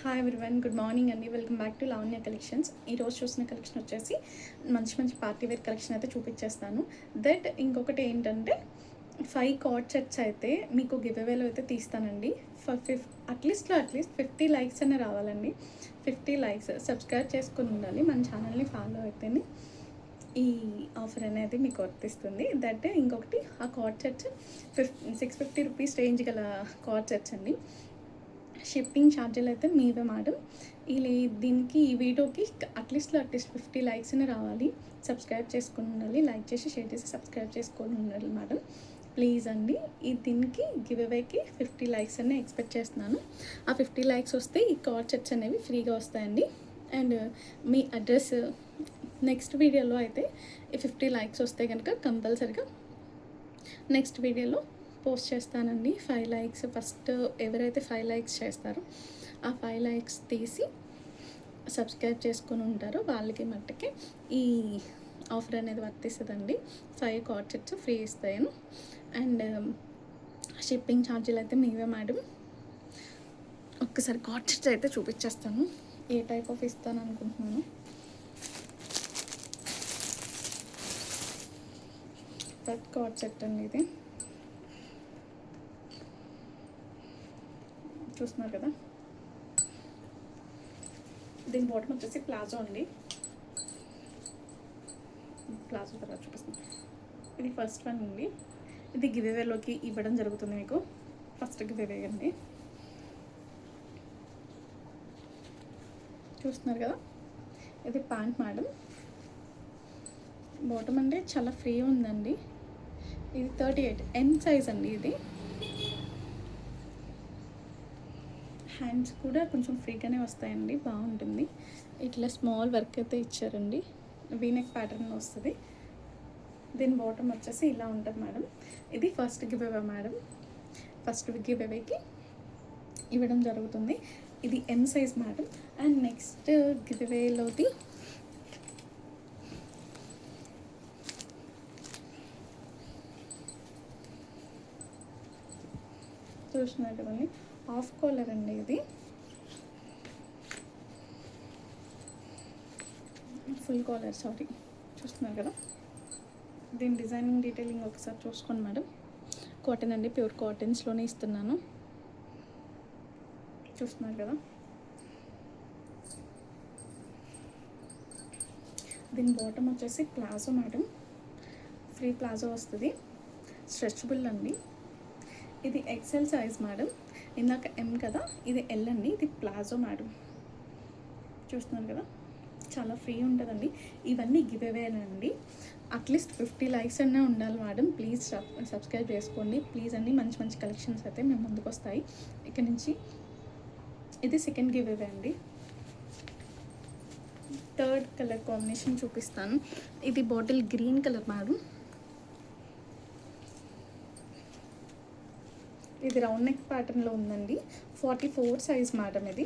Hi everyone, good morning అండి. Welcome back to Lavanya collections. ఈరోజు చూసిన కలెక్షన్ వచ్చేసి మంచి మంచి పార్టీ వేర్ కలెక్షన్ అయితే చూపించేస్తాను. దట్ ఇంకొకటి ఏంటంటే 5 కార్డ్ సెట్స్ అయితే మీకు గివ్ అవేలో అయితే తీస్తానండి. అట్లీస్ట్ 50 లైక్స్ అనే రావాలండి. 50 లైక్స్ సబ్స్క్రైబ్ చేసుకుని ఉండాలి, మన ఛానల్ని ఫాలో అయితేనే ఈ ఆఫర్ అనేది మీకు వర్తిస్తుంది. దట్ ఇంకొకటి ఆ కార్డ్ సెట్స్ 650 రూపీస్ రేంజ్ గల కార్డ్ సెట్స్ అండి. షిప్పింగ్ ఛార్జీలు అయితే మీవే మేడం. దీనికి ఈ వీడియోకి అట్లీస్ట్ 50 లైక్స్ అని రావాలి. సబ్స్క్రైబ్ చేసుకొని ఉండాలి, లైక్ చేసి షేర్ చేసి సబ్స్క్రైబ్ చేసుకొని ఉండాలి మేడం, ప్లీజ్ అండి. దీనికి గివ్ అవేకి 50 లైక్స్ అనే ఎక్స్పెక్ట్ చేస్తున్నాను. ఆ 50 లైక్స్ వస్తే ఈ కార్డ్ సెట్స్ అనేవి ఫ్రీగా వస్తాయండి. అండ్ మీ అడ్రస్ నెక్స్ట్ వీడియోలో అయితే ఈ 50 లైక్స్ వస్తే కనుక కంపల్సరీగా నెక్స్ట్ వీడియోలో పోస్ట్ చేస్తానండి. 5 లైక్స్ ఫస్ట్ ఎవరైతే 5 లైక్స్ చేస్తారో ఆ 5 లైక్స్ తీసి సబ్స్క్రైబ్ చేసుకొని ఉంటారో వాళ్ళకి మట్టుకి ఈ ఆఫర్ అనేది వర్తిస్తుందండి. 5 కార్డ్ సెట్స్ ఫ్రీ ఇస్తాను. అండ్ షిప్పింగ్ ఛార్జీలు అయితే మీవే మేడం. ఒక్కసారి కార్డ్ సెట్స్ అయితే చూపించేస్తాను, ఏ టైప్ ఆఫ్ ఇస్తాను అనుకుంటున్నాను. ఫస్ట్ కార్డ్ సెట్ అండి, ఇది చూస్తున్నారు కదా. దీని బాటమ్ వచ్చేసి ప్లాజో అండి. ప్లాజో తర్వాత చూపిస్తాను. ఇది ఫస్ట్ వన్ అండి. ఇది గివ్ అవేలోకి ఇవ్వడం జరుగుతుంది మీకు. ఫస్ట్ గివ్ అవే అండి, చూస్తున్నారు కదా. ఇది ప్యాంట్ మేడం. బాటమ్ అంటే చాలా ఫ్రీ ఉందండి. ఇది 38 M సైజ్ అండి. ఇది హ్యాండ్స్ కూడా కొంచెం ఫ్రీగానే వస్తాయండి, బాగుంటుంది. ఇట్లా స్మాల్ వర్క్ అయితే ఇచ్చారండి, వీనెక్ ప్యాటర్న్ వస్తుంది. దీని బాటమ్ వచ్చేసి ఇలా ఉంటుంది మేడం. ఇది first give away madam. First give అవేకి ఇవ్వడం జరుగుతుంది. ఇది M size madam. And next give అవేలోది చూసినటువంటి హాఫ్ కాలర్ అండి. ఇది ఫుల్ కాలర్, సారీ, చూస్తున్నారు కదా. దీని డిజైనింగ్ డీటెయిలింగ్ ఒకసారి చూసుకోండి మేడం. కాటన్ అండి, ప్యూర్ కాటన్స్లోనే ఇస్తున్నాను, చూస్తున్నారు కదా. దీని బాటమ్ వచ్చేసి ప్లాజో మేడం, ఫ్రీ ప్లాజో వస్తుంది, స్ట్రెచబుల్ అండి. ఇది ఎక్సెల్ సైజ్ మేడం. ఇందాక M కదా, ఇది L అండి. ఇది ప్లాజో మేడం, చూస్తున్నారు కదా. చాలా ఫ్రీ ఉంటుందండి. ఇవన్నీ గివ్ అవేనండి. అట్లీస్ట్ 50 లైక్స్ అన్నా ఉండాలి మేడం. ప్లీజ్ సబ్స్క్రైబ్ చేసుకోండి ప్లీజ్ అండి. మంచి మంచి కలెక్షన్స్ అయితే మేము ముందుకు వస్తాయి ఇక్కడ నుంచి. ఇది సెకండ్ గివ్ అవే అండి. థర్డ్ కలర్ కాంబినేషన్ చూపిస్తాను. ఇది బాటిల్ గ్రీన్ కలర్ మేడం. ఇది రౌండ్ నెక్ ప్యాటర్న్లో ఉందండి. 44 సైజ్ మేడం. ఇది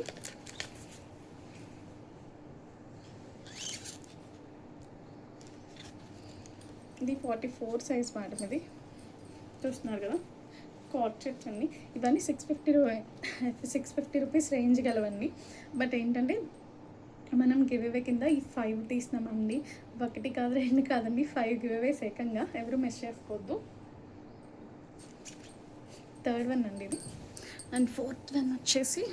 44 సైజ్ మేడం. ఇది చూస్తున్నారు కదా. కార్డ్ సెట్స్ అండి. ఇవన్నీ 650 రూపీస్ రేంజ్ గలవండి. బట్ ఏంటంటే మనం గివ్ అవే కింద ఈ 5 తీసినామండి. 1 కాదు 2 కాదండి, 5 గివ్ అవేస్ ఏకంగా. ఎవరు మిస్ చేసుకోవద్దు. థర్డ్ వన్ అండి ఇది. అండ్ ఫోర్త్ వన్ వచ్చేసి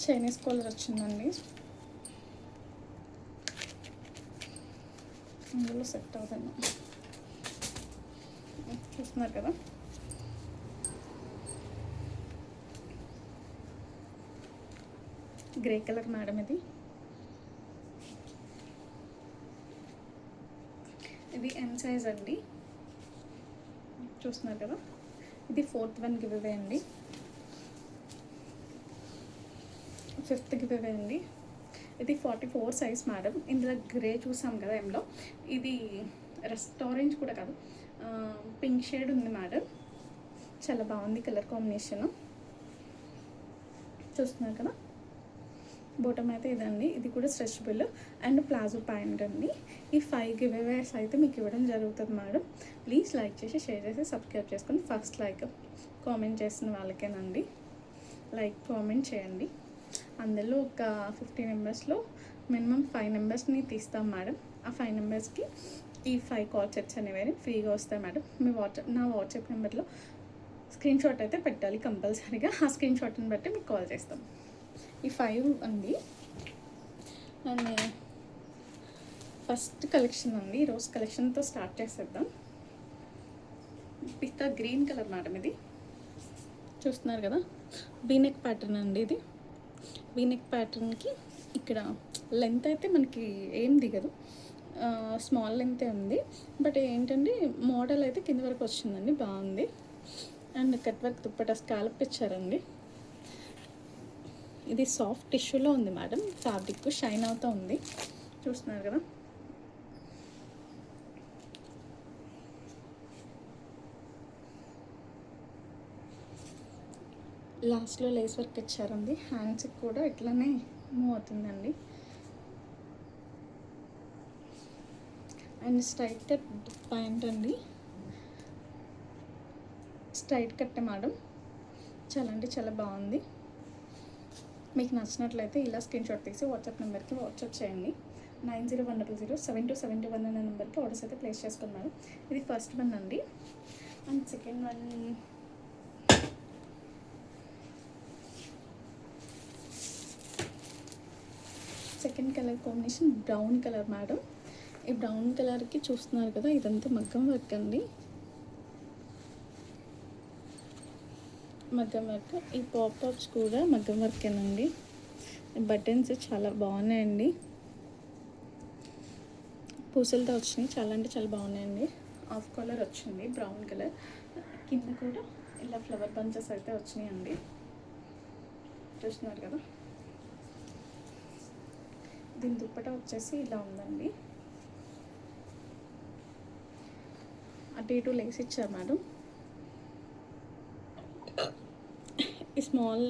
చైనీస్ కాలర్ వచ్చిందండి. అందులో సెట్ అవుతుంది, చూస్తున్నారు కదా. Grey colour madam. ఇది M సైజ్ అండి, చూస్తున్నారు కదా. ఇది ఫోర్త్ వన్ గివ్ అవే అండి. ఫిఫ్త్ గివ్ అవే అండి. ఇది 44 సైజ్ మేడం. ఇందులో గ్రే చూసాం కదా Mలో. ఇది రెస్టారెంట్ కూడా కాదు, పింక్ షేడ్ ఉంది మేడం. చాలా బాగుంది కలర్ కాంబినేషన్, చూస్తున్నారు కదా. బాటమ్ అయితే ఇదండి. ఇది కూడా స్ట్రెచబుల్ అండ్ ప్లాజో ప్యాంట్ అండి. ఈ 5 గివ్ అవేస్ అయితే మీకు ఇవ్వడం జరుగుతుంది మేడం. ప్లీజ్ లైక్ చేసి షేర్ చేసి సబ్స్క్రైబ్ చేసుకొని ఫస్ట్ లైక్ కామెంట్ చేసిన వాళ్ళకేనండి. లైక్ కామెంట్ చేయండి. అందులో ఒక 50 మెంబర్స్లో మినిమం 5 మెంబర్స్ని తీస్తాం మేడం. ఆ 5 మెంబర్స్కి ఈ 5 కాల్ సెట్స్ అనేవి ఫ్రీగా వస్తాయి మేడం. మీ నా వాట్సాప్ నెంబర్లో స్క్రీన్ షాట్ అయితే పెట్టాలి కంపల్సరీగా. ఆ స్క్రీన్ షాట్ని బట్టి మీకు కాల్ చేస్తాం. ఈ 5 అండి. అండ్ ఫస్ట్ కలెక్షన్ అండి, రోజ్ కలెక్షన్తో స్టార్ట్ చేసేద్దాం. పిస్తా గ్రీన్ కలర్ మేడం, ఇది చూస్తున్నారు కదా, వీనెక్ ప్యాటర్న్ అండి. ఇది వీనెక్ ప్యాటర్న్కి ఇక్కడ లెంత్ అయితే మనకి ఏం దిగదు, స్మాల్ లెంతే ఉంది. బట్ ఏంటంటే మోడల్ అయితే కింద వరకు వచ్చిందండి, బాగుంది. And cut work dupatta scallop ఇచ్చారండి. ఇది సాఫ్ట్ టిష్యూలో ఉంది మేడం, ఫ్యాబ్రిక్ షైన్ అవుతూ ఉంది, చూస్తున్నారు కదా. లాస్ట్లో లేస్ వర్క్ ఇచ్చారండి. హ్యాండ్స్కి కూడా ఇట్లానే మూవ్ అవుతుందండి. అండ్ స్ట్రైట్ కట్ ప్యాంట్ అండి, స్ట్రైట్ కట్ మేడం, చాలా అంటే చాలా బాగుంది. మీకు నచ్చినట్లయితే ఇలా స్క్రీన్ షాట్ తీసి వాట్సాప్ నెంబర్కి వాట్సాప్ చేయండి. 9010072721 అనే నెంబర్కి ఆర్డర్స్ అయితే ప్లేస్ చేసుకున్నాను. ఇది ఫస్ట్ వన్ అండి. And second one second colour combination brown colour madam. ఈ బ్రౌన్ కలర్కి చూస్తున్నారు కదా, ఇదంతా మగ్గం వర్క్ అండి, మగ్గం వర్క్. ఈ పాప్అప్స్ కూడా మగ్గం వర్కేనండి. బటన్స్ చాలా బాగున్నాయండి, పూసలతో వచ్చినాయి, చాలా అంటే చాలా బాగున్నాయండి. ఆఫ్ కలర్ వచ్చింది, బ్రౌన్ కలర్, కింద కూడా ఇలా ఫ్లవర్ బంచెస్ అయితే వచ్చినాయండి, చూస్తున్నారు కదా. దీని దుప్పటా వచ్చేసి ఇలా ఉందండి, అటు ఇటు లేస్ ఇచ్చారు మేడం. ఈ స్మాల్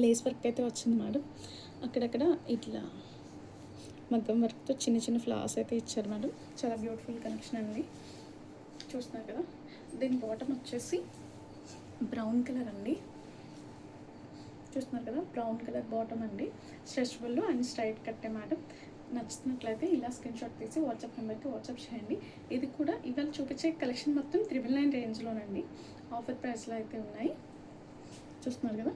లేస్ వర్క్ అయితే వచ్చింది మేడం. అక్కడక్కడ ఇట్లా మగ్గం వర్క్తో చిన్న చిన్న ఫ్లవర్స్ అయితే ఇచ్చారు మేడం. చాలా బ్యూటిఫుల్ కలెక్షన్ అండి, చూస్తున్నారు కదా. దీని బాటమ్ వచ్చేసి బ్రౌన్ కలర్ అండి, చూస్తున్నారు కదా, బ్రౌన్ కలర్ బాటమ్ అండి, స్ట్రెచబుల్ అండ్ స్ట్రైట్ కట్టే మేడం. నచ్చినట్లయితే ఇలా స్క్రీన్ షాట్ తీసి వాట్సాప్ నెంబర్కి వాట్సాప్ చేయండి. ఇది కూడా ఇవాళ చూపించే కలెక్షన్ మొత్తం 999 రేంజ్లోనండి, ఆఫర్ ప్రైస్లో అయితే ఉన్నాయి, చూస్తున్నారు కదా.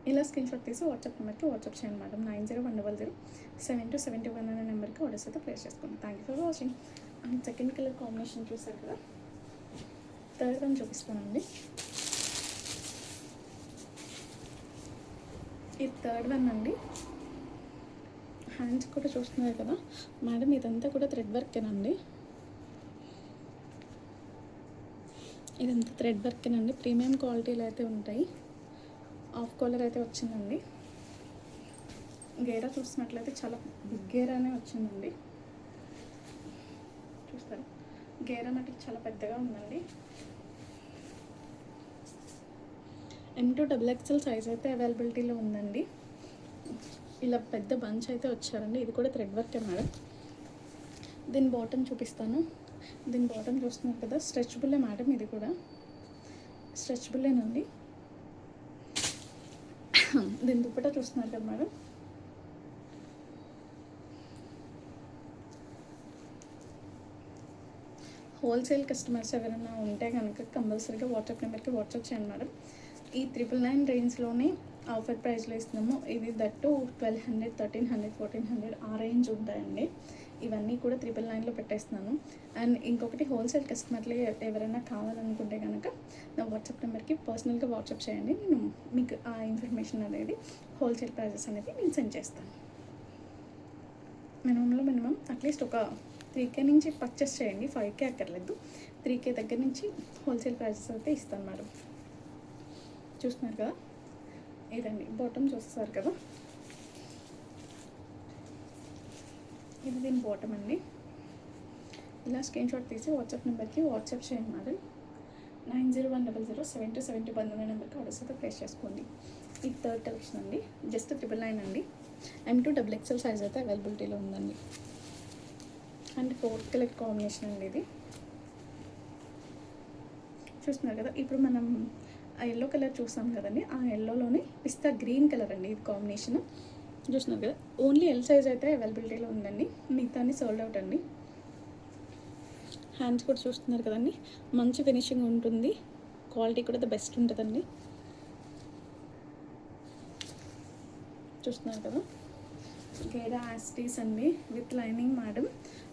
ఇలా స్క్రీన్ షాట్ తీసి వాట్సాప్ నెంబర్కి వాట్సాప్ చేయండి మేడం. 9010072721 అనే నెంబర్కి ఆర్డర్స్ అయితే ప్లేస్ చేసుకోండి. Thank you for watching. And second colour combination చూసారు కదా, థర్డ్ వన్ చూపిస్తానండి. ఇది థర్డ్ వన్ అండి. హ్యాండ్స్ కూడా చూస్తున్నారు కదా మేడం, ఇదంతా కూడా థ్రెడ్ వర్కేనండి, ఇదంతా థ్రెడ్ వర్కేనండి. ప్రీమియం క్వాలిటీలో అయితే ఉంటాయి. ఆఫ్ కాలర్ అయితే వచ్చిందండి. గేరా చూస్తున్నట్లయితే చాలా బిగ్ గేరానే వచ్చిందండి, చూస్తారు. గేరా మటుకు చాలా పెద్దగా ఉందండి. M2XXL సైజ్ అయితే అవైలబిలిటీలో ఉందండి. ఇలా పెద్ద బంచ్ అయితే వచ్చారండి. ఇది కూడా థ్రెడ్ వర్కే మేడం. దీని బాటమ్ చూపిస్తాను. దీని బాటమ్ చూస్తున్నారు కదా, స్ట్రెచబుల్లే మేడం, ఇది కూడా స్ట్రెచబుల్లేనండి. దీని దుప్పటా చూస్తున్నారు కదా మేడం, హోల్సేల్ కస్టమర్స్ ఎవరైనా ఉంటే కనుక కంపల్సరీగా వాట్సాప్ నెంబర్కి వాట్సాప్ చేయండి మేడం. ఈ 999 రేంజ్లోనే ఆఫర్ ప్రైస్లో ఇస్తున్నాము. ఇది దట్టు 1200, 1300, 1400 ఆ రేంజ్ ఉంటాయండి. ఇవన్నీ కూడా 999లో పెట్టేస్తున్నాను. అండ్ ఇంకొకటి, హోల్సేల్ కస్టమర్లు ఎవరైనా కావాలనుకుంటే కనుక నా వాట్సాప్ నెంబర్కి పర్సనల్గా వాట్సాప్ చేయండి. నేను మీకు ఆ ఇన్ఫర్మేషన్ అనేది, హోల్సేల్ ప్రైజెస్ అనేది నేను సెండ్ చేస్తాను. మినిమం అట్లీస్ట్ ఒక 3K నుంచి పర్చేస్ చేయండి, 5K అక్కర్లేదు. 3K దగ్గర నుంచి హోల్సేల్ ప్రైజెస్ అయితే ఇస్తాను మేడం. చూస్తున్నారు కదా, ఇదండి బాటమ్ చూస్తారు కదా, ఇది దీని బాటమ్ అండి. ఇలా స్క్రీన్ షాట్ తీసి వాట్సాప్ నెంబర్కి వాట్సాప్ చేయండి మేడం. 9010072721 అనే నెంబర్కి ఆర్డర్స్ అయితే ప్లేస్ చేసుకోండి. ఇది థర్డ్ కలెక్షన్ అండి, జస్ట్ 999 అండి. M2XXL సైజ్ అయితే అవైలబిలిటీలో ఉందండి. అండ్ ఫోర్త్ కలర్ కాంబినేషన్ అండి, ఇది చూస్తున్నారు కదా, ఇప్పుడు మనం ఆ ఎల్లో కలర్ చూసాం కదండి, ఆ ఎల్లోలోనే పిస్తా గ్రీన్ కలర్ అండి ఇది కాంబినేషన్. చూస్తున్నారు కదా, ఓన్లీ ఎల్ సైజ్ అయితే అవైలబిలిటీలో ఉందండి, మిగతా అన్ని సోల్డ్ అవుట్ అండి. హ్యాండ్స్ కూడా చూస్తున్నారు కదండి, మంచి ఫినిషింగ్ ఉంటుంది, క్వాలిటీ కూడా ద బెస్ట్ ఉంటుందండి. చూస్తున్నారు కదా, గేరా యాస్టీస్ అండి with lining madam.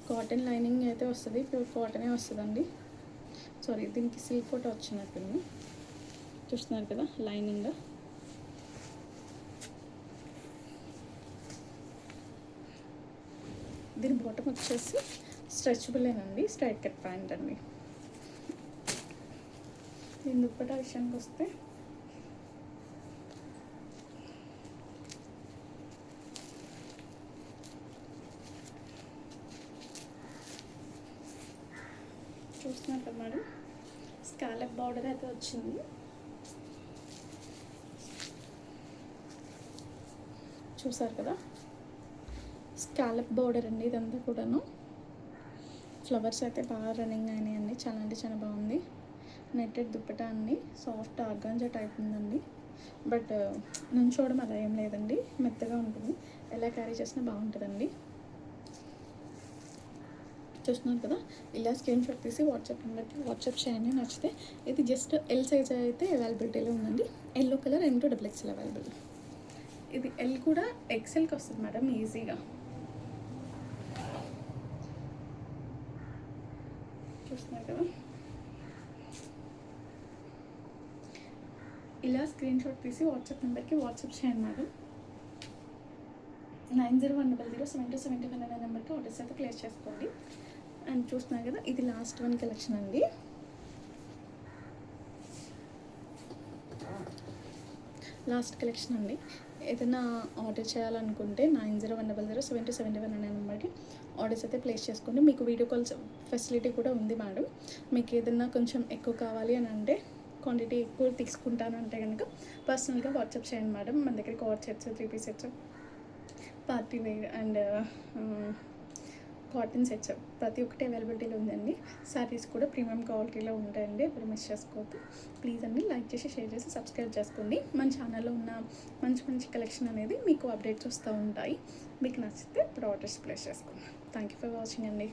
Cotton lining అయితే వస్తుంది, ప్యూర్ కాటనే వస్తుందండి. సారీ, దీనికి సిల్క్ కూడా వచ్చినట్టుంది. చూస్తున్నారు కదా లైనింగ్. దీని బాటమ్ వచ్చేసి స్ట్రెచబులేనండి, స్ట్రైట్ కట్ ప్యాంట్ అండి. దీని దుప్పటా విషయానికి వస్తే చూస్తున్నారు కదా మేడం, స్కాలప్ బార్డర్ అయితే వచ్చింది. చూసారు కదా, స్కాలప్ బార్డర్ అండి ఇదంతా కూడాను. ఫ్లవర్స్ అయితే బాగా రన్నింగ్ అయినాయండి, చాలా అంటే చాలా బాగుంది. నెట్టెడ్ దుప్పటా అండి, సాఫ్ట్ ఆర్గాంజా టైప్ ఉందండి, బట్ నుంచోవడం అలా ఏం లేదండి, మెత్తగా ఉంటుంది, ఎలా క్యారీ చేసినా బాగుంటుందండి. చూస్తున్నారు కదా, ఇలా స్క్రీన్ షాట్ తీసి వాట్సాప్ నెంబర్కి వాట్సాప్ చేయండి నచ్చితే. ఇది జస్ట్ ఎల్ సైజ్ అయితే అవైలబిలిటీలో ఉందండి, ఎల్లో కలర్ M2XXL అవైలబుల్. ఇది ఎల్ కూడా ఎక్సెల్కి వస్తుంది మేడం ఈజీగా. చూస్తున్నారు కదా, ఇలా స్క్రీన్ షాట్ తీసి వాట్సాప్ నెంబర్కి వాట్సాప్ చేయండి మేడం. 9010072721 అనే నెంబర్కి ఆర్డర్స్ అయితే ప్లేస్ చేసుకోండి. అండ్ చూస్తున్నారు కదా, ఇది లాస్ట్ వన్ కలెక్షన్ అండి. లాస్ట్ కలెక్షన్ అండి. ఏదైనా ఆర్డర్ చేయాలనుకుంటే 9010072721 అనే నెంబర్కి ఆర్డర్స్ అయితే ప్లేస్ చేసుకోండి. మీకు వీడియో కాల్స్ ఫెసిలిటీ కూడా ఉంది మేడం. మీకు ఏదైనా కొంచెం ఎక్కువ కావాలి అని అంటే, క్వాంటిటీ ఎక్కువ తీసుకుంటాను అంటే కనుక పర్సనల్గా వాట్సాప్ చేయండి మేడం. మన దగ్గర cord sets, 3 piece sets, party wear and cotton sets ప్రతి ఒక్కటి అవైలబిలిటీలో ఉందండి. శారీస్ కూడా ప్రీమియం క్వాలిటీలో ఉంటాయండి, ఎప్పుడు మిస్ చేసుకోవద్దు. ప్లీజ్ అండి లైక్ చేసి, షేర్ చేసి, సబ్స్క్రైబ్ చేసుకోండి. మన ఛానల్లో ఉన్న మంచి మంచి కలెక్షన్ అనేది మీకు అప్డేట్స్ వస్తూ ఉంటాయి. మీకు నచ్చితే ఇప్పుడు ఆర్డర్స్ ప్లేస్ చేసుకోండి. థ్యాంక్ యూ ఫర్ వాచింగ్ అండి.